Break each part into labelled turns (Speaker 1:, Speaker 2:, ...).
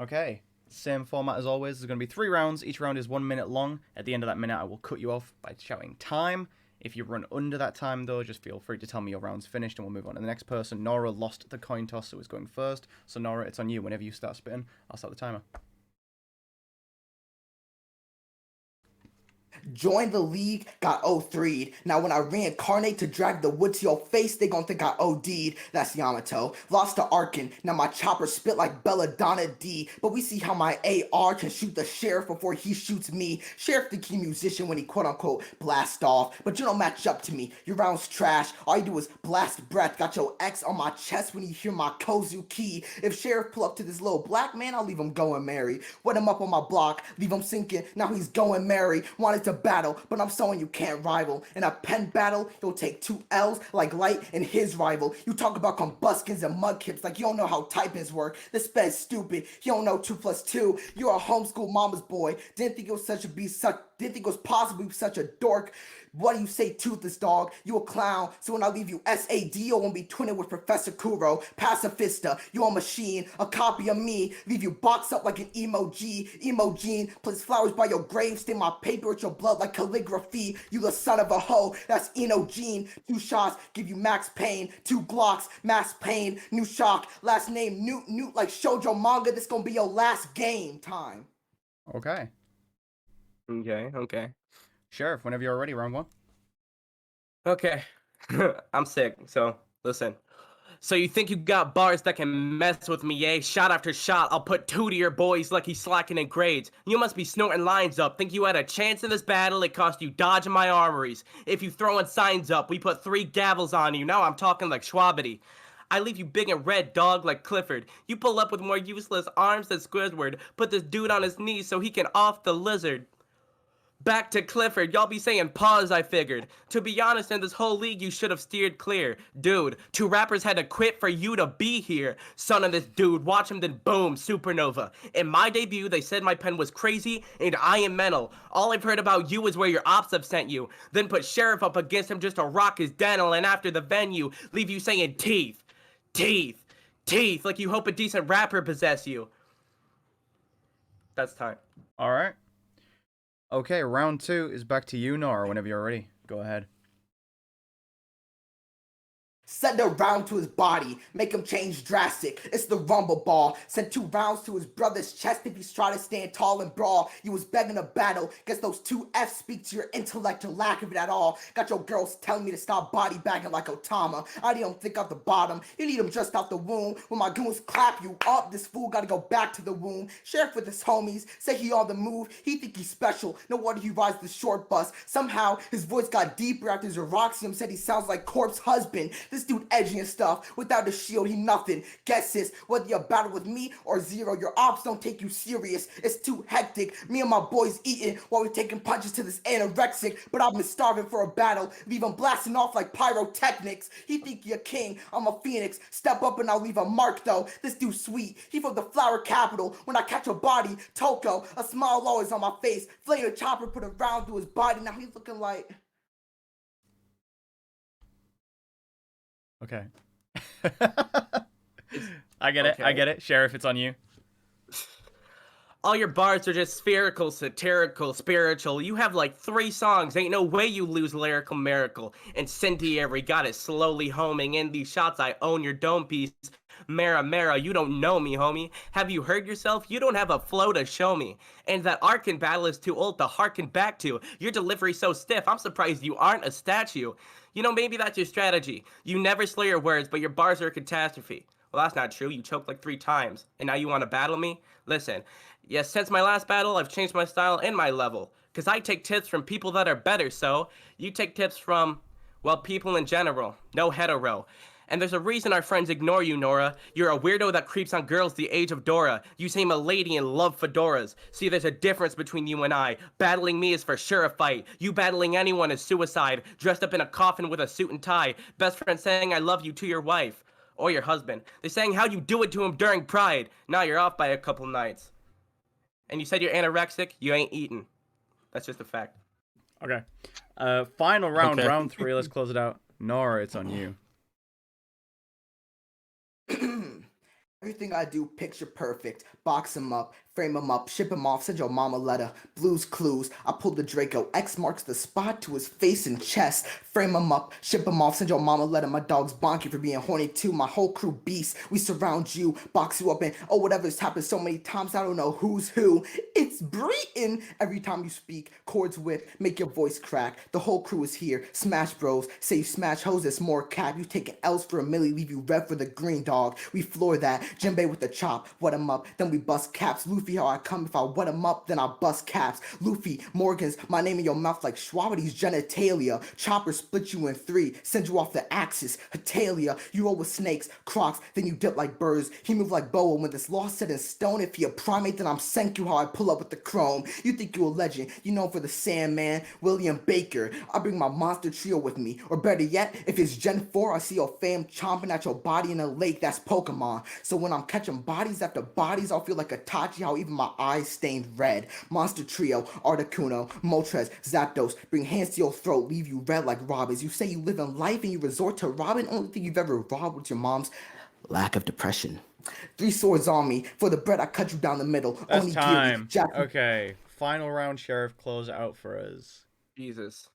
Speaker 1: Okay, same format as always. There's going to be 3 rounds. Each round is 1 minute long. At the end of that minute, I will cut you off by shouting time. If you run under that time, though, just feel free to tell me your round's finished and we'll move on to the next person. Nora lost the coin toss, so is going first. So, Nora, it's on you. Whenever you start spitting, I'll start the timer.
Speaker 2: Joined the league, got 0-3'd. Now when I reincarnate to drag the wood to your face, they gon' think I OD'd. That's Yamato. Lost to Arkin. Now my chopper spit like Belladonna D. But we see how my AR can shoot the sheriff before he shoots me. Sheriff the key musician when he quote unquote blast off. But you don't match up to me. Your round's trash. All you do is blast breath. Got your X on my chest when you hear my Kozu key. If Sheriff pull up to this little black man, I'll leave him going merry. Wet him up on my block, leave him sinking. Now he's going merry. Wanted to battle, but I'm someone you can't rival. In a pen battle, you'll take 2 L's like Light and his rival. You talk about combustions and mudkips like you don't know how typings work. This sped's stupid. You don't know 2 plus 2. You're a homeschool mama's boy. Didn't think it was didn't think it was possible to be such a dork. What do you say, toothless dog? You a clown. So when I leave you SAD, you won't be twinning with Professor Kuro. Pacifista, you a machine, a copy of me. Leave you boxed up like an emoji. Emojine, place flowers by your grave. Stain my paper with your blood like calligraphy. You the son of a hoe, that's Enogene. 2 shots, give you max pain. 2 Glocks, max pain. New shock, last name Newt like shoujo manga. This gonna be your last game time.
Speaker 1: Okay.
Speaker 3: Okay.
Speaker 1: Sheriff, whenever you're ready, round 1.
Speaker 3: Okay. I'm sick, so listen. So you think you got bars that can mess with me, eh? Shot after shot, I'll put 2 to your boys like he's slacking in grades. You must be snorting lines up. Think you had a chance in this battle? It cost you dodging my armories. If you throwing signs up, we put 3 gavels on you. Now I'm talking like Shwabados. I leave you big and red, dog, like Clifford. You pull up with more useless arms than Squidward. Put this dude on his knees so he can off the lizard. Back to Clifford, y'all be saying pause, I figured. To be honest, in this whole league, you should have steered clear. Dude, 2 rappers had to quit for you to be here. Son of this dude, watch him then boom, supernova. In my debut, they said my pen was crazy and I am mental. All I've heard about you is where your ops have sent you. Then put Sheriff up against him just to rock his dental, and after the venue, leave you saying teeth, teeth, teeth, like you hope a decent rapper possess you. That's time.
Speaker 1: All right. Okay, round 2 is back to you, Nora. Whenever you're ready, go ahead.
Speaker 2: Send a round to his body, make him change drastic. It's the rumble ball. Send 2 rounds to his brother's chest if he's trying to stand tall and brawl. You was begging a battle. Guess those 2 F's speak to your intellect or lack of it at all. Got your girls telling me to stop body bagging like Otama. I don't think out the bottom. You need him just out the womb. When my goons clap you up, this fool gotta go back to the womb. Sheriff with his homies, say he on the move. He think he's special. No wonder he rides the short bus. Somehow his voice got deeper after Zeroxium said he sounds like Corpse husband. This dude edgy and stuff. Without a shield, he nothing. Guess this, whether you battle with me or Zero, your ops don't take you serious. It's too hectic. Me and my boys eating while we taking punches to this anorexic. But I've been starving for a battle. Leave him blasting off like pyrotechnics. He think he a king, I'm a phoenix. Step up and I'll leave a mark though. This dude sweet. He from the flower capital. When I catch a body, Toko. A smile always on my face. Flay the chopper, put a round through his body. Now he's looking like...
Speaker 1: Okay. I get it. Sheriff, it's on you.
Speaker 3: All your bars are just spherical, satirical, spiritual. You have like 3 songs. Ain't no way you lose lyrical miracle. Incendiary got it slowly homing. In these shots, I own your dome piece. Mara, you don't know me, homie. Have you heard yourself? You don't have a flow to show me. And that Arkin battle is too old to harken back to. Your delivery so stiff, I'm surprised you aren't a statue. You know, maybe that's your strategy. You never slur your words, but your bars are a catastrophe. Well, that's not true. You choked like 3 times. And now you want to battle me? Listen, yes, since my last battle, I've changed my style and my level. Because I take tips from people that are better, so you take tips from, well, people in general. No hetero. And there's a reason our friends ignore you, Nora. You're a weirdo that creeps on girls the age of Dora. You seem a lady and love fedoras. See, there's a difference between you and I. Battling me is for sure a fight. You battling anyone is suicide. Dressed up in a coffin with a suit and tie. Best friend saying I love you to your wife. Or your husband. They're saying how you do it to him during Pride. Now you're off by a couple nights. And you said you're anorexic? You ain't eating. That's just a fact.
Speaker 1: Okay. Final round,
Speaker 3: Okay.
Speaker 1: round 3. Let's close it out. Nora, it's on you.
Speaker 2: Everything I do, picture perfect. Box 'em up, frame 'em up, ship 'em off, send your mama letter. Blues Clues, I pulled the Draco. X marks the spot to his face and chest. Frame 'em up, ship 'em off, send your mama letter. My dog's bonky for being horny too. My whole crew beasts. We surround you, box you up, and oh, whatever's happened so many times, I don't know who's who. It's Breton. Every time you speak, chords whip, make your voice crack. The whole crew is here. Smash Bros. Say you smash hoes, it's more cap. You taking L's for a milli, leave you red for the green dog. We floor that. Jinbei with the chop, wet 'em up, then we bust caps. Luffy, how I come, if I wet 'em up, then I bust caps. Luffy, Morgan's, my name in your mouth like Shwabados genitalia. Chopper split you in three, send you off the axis. Hetalia, you roll with snakes, crocs, then you dip like birds. He move like Boa when this law set in stone. If he a primate, then I'm Senku, how I pull up with the chrome. You think you a legend, you know for the Sandman, William Baker. I bring my monster trio with me, or better yet, if it's Gen 4, I see your fam chomping at your body in a lake, that's Pokemon. So when I'm catching bodies after bodies, I'll feel like Itachi, how even my eyes stained red. Monster Trio, Articuno, Moltres, Zapdos, bring hands to your throat, leave you red like robbers. You say you live in life and you resort to robbing, only thing you've ever robbed with your mom's lack of depression. 3 swords on me, for the bread I cut you down the middle.
Speaker 1: That's
Speaker 2: Only
Speaker 1: time.
Speaker 2: Jack-
Speaker 1: Okay, final round, Sheriff, close it out for us.
Speaker 3: Jesus.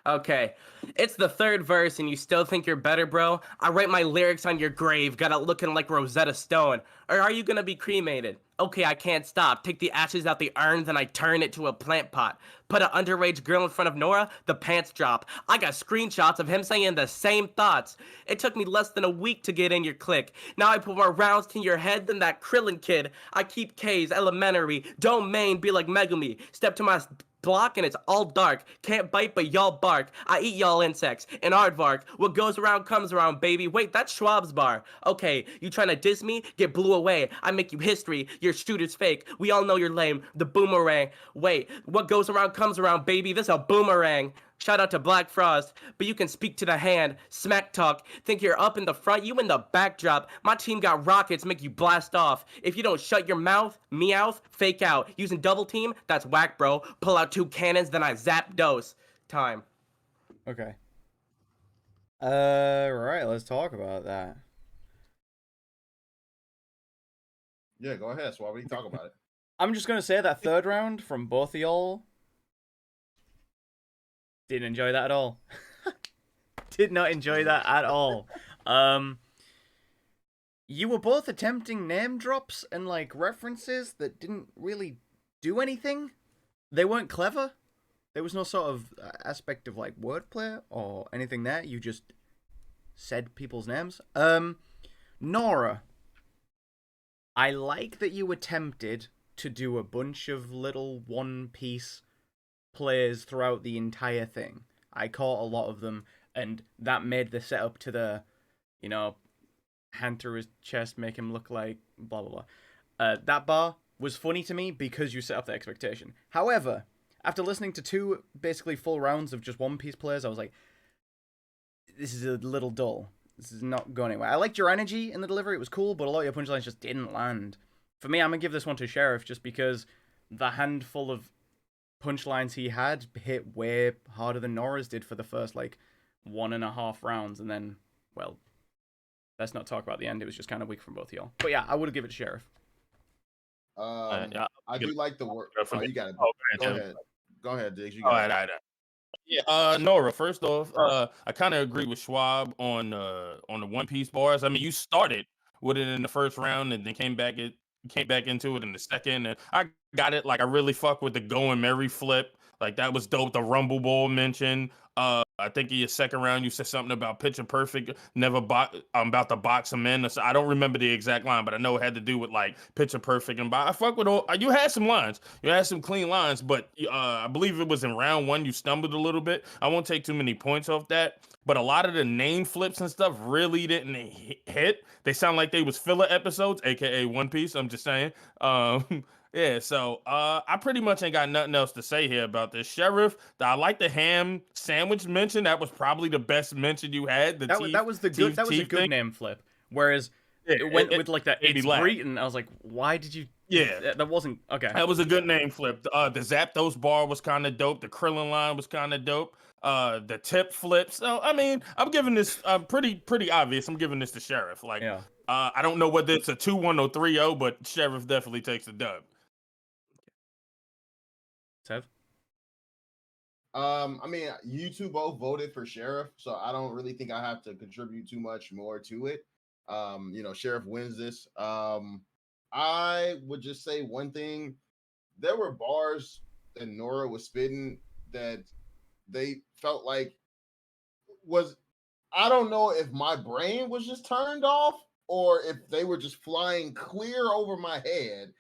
Speaker 3: Okay, it's the third verse and you still think you're better, bro? I write my lyrics on your grave, got it looking like Rosetta Stone. Or are you gonna be cremated? Okay, I can't stop. Take the ashes out the urn, then I turn it to a plant pot. Put an underage girl in front of Nora, the pants drop. I got screenshots of him saying the same thoughts. It took me less than a week to get in your clique. Now I put more rounds to your head than that Krillin kid. I keep K's, elementary, domain, be like Megami. Step to my block and it's all dark. Can't bite but y'all bark. I eat y'all insects. And aardvark. What goes around comes around, baby. Wait, that's Schwab's bar. Okay, you trying to diss me? Get blew away. I make you history. Your shooter's fake. We all know you're lame. The boomerang. Wait, what goes around comes around, baby. This a boomerang. Shout out to Black Frost, but you can speak to the hand. Smack talk. Think you're up in the front, you in the backdrop. My team got rockets, make you blast off. If you don't shut your mouth, meowth, fake out. Using double team, that's whack, bro. Pull out 2 cannons, then I zap dose. Time.
Speaker 1: Okay. Right, let's talk about that.
Speaker 4: Yeah, go ahead, Swabby. Talk about it.
Speaker 1: I'm just gonna say that third round from both of y'all, didn't enjoy that at all. Did not enjoy that at all. You were both attempting name drops and like references that didn't really do anything. They weren't clever. There was no sort of aspect of like wordplay or anything there. You just said people's names. Nora, I like that you attempted to do a bunch of little one-piece plays throughout the entire thing. I caught a lot of them, and that made the setup to the, you know, hand through his chest, make him look like blah, blah, blah. That bar was funny to me because you set up the expectation. However, after listening to 2 basically full rounds of just one-piece plays, I was like, this is a little dull. This is not going anywhere. I liked your energy in the delivery. It was cool, but a lot of your punchlines just didn't land. For me, I'm going to give this one to Sheriff just because the handful of punchlines he had hit way harder than Nora's did for the first, like, 1.5 rounds. And then, well, let's not talk about the end. It was just kind of weak from both of y'all. But yeah, I would give it to Sheriff.
Speaker 4: Yeah, I do like the word. Oh, you got it. Go ahead. Go ahead, Diggs. You
Speaker 5: All
Speaker 4: got
Speaker 5: right,
Speaker 4: it.
Speaker 5: Yeah, Nora. First off, I kind of agree with Schwab on the One Piece bars. I mean, you started with it in the first round and then came back into it in the second, and I got it. Like, I really fuck with the Going Merry flip. Like, that was dope. The Rumble Ball mention. I think in your second round you said something about Picture Perfect. I'm about to box him in. So I don't remember the exact line, but I know it had to do with like Picture Perfect. And I fuck with all. You had some lines. You had some clean lines, but I believe it was in round 1 you stumbled a little bit. I won't take too many points off that. But a lot of the name flips and stuff really didn't hit. They sound like they was filler episodes, aka One Piece. I'm just saying. Yeah, so I pretty much ain't got nothing else to say here about this. Sheriff, I like the ham sandwich mention. That was probably the best mention you had. That was a good
Speaker 1: name flip. Whereas it went with like that it's Breton. I was like, why did you?
Speaker 5: Yeah,
Speaker 1: that wasn't okay.
Speaker 5: That was a good name flip. The Zapdos bar was kind of dope. The Krillin line was kind of dope. The tip flip. So I mean, I'm giving this pretty obvious. I'm giving this to Sheriff. Like, I don't know whether it's a 2-1 or 3-0, but Sheriff definitely takes the dub.
Speaker 1: Tev?
Speaker 4: I mean, you two both voted for Sheriff, so I don't really think I have to contribute too much more to it. Sheriff wins this. I would just say one thing. There were bars that Nora was spitting that they felt like I don't know if my brain was just turned off or if they were just flying clear over my head,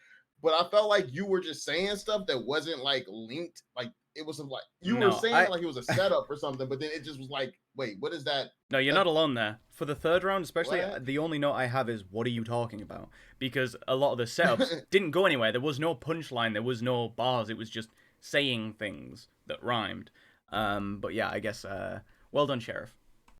Speaker 4: but I felt like you were just saying stuff that wasn't like linked. Like it was like you were saying like it was a setup or something, but then it just was like, wait, what is that?
Speaker 1: No, you're not alone there. For the third round, especially, the only note I have is, what are you talking about? Because a lot of the setups didn't go anywhere. There was no punchline. There was no bars. It was just saying things that rhymed. But yeah, I guess, well done, Sheriff.